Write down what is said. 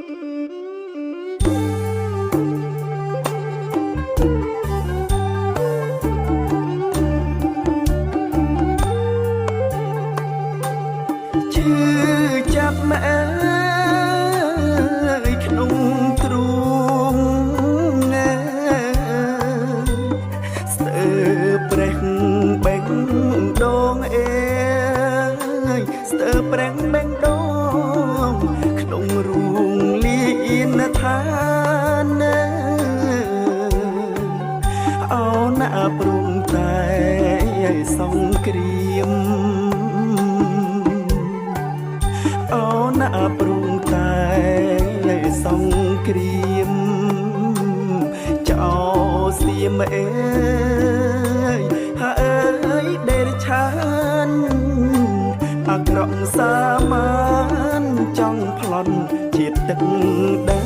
ជឿចាប់ម៉ែក្នុងទ្រូងស្ទើប្រេះបេងដងអើយស្ទើប្រេះបេងដងក្នុងរូងលៀនឋានអោណាព្រមតែសង្គ្រាមអូណាព្រមតែសង្គ្រាមចោសៀមអើយហើយដេរឆានអាក្រក់សាមានចង់ប្លន់ជាតិទឹកដី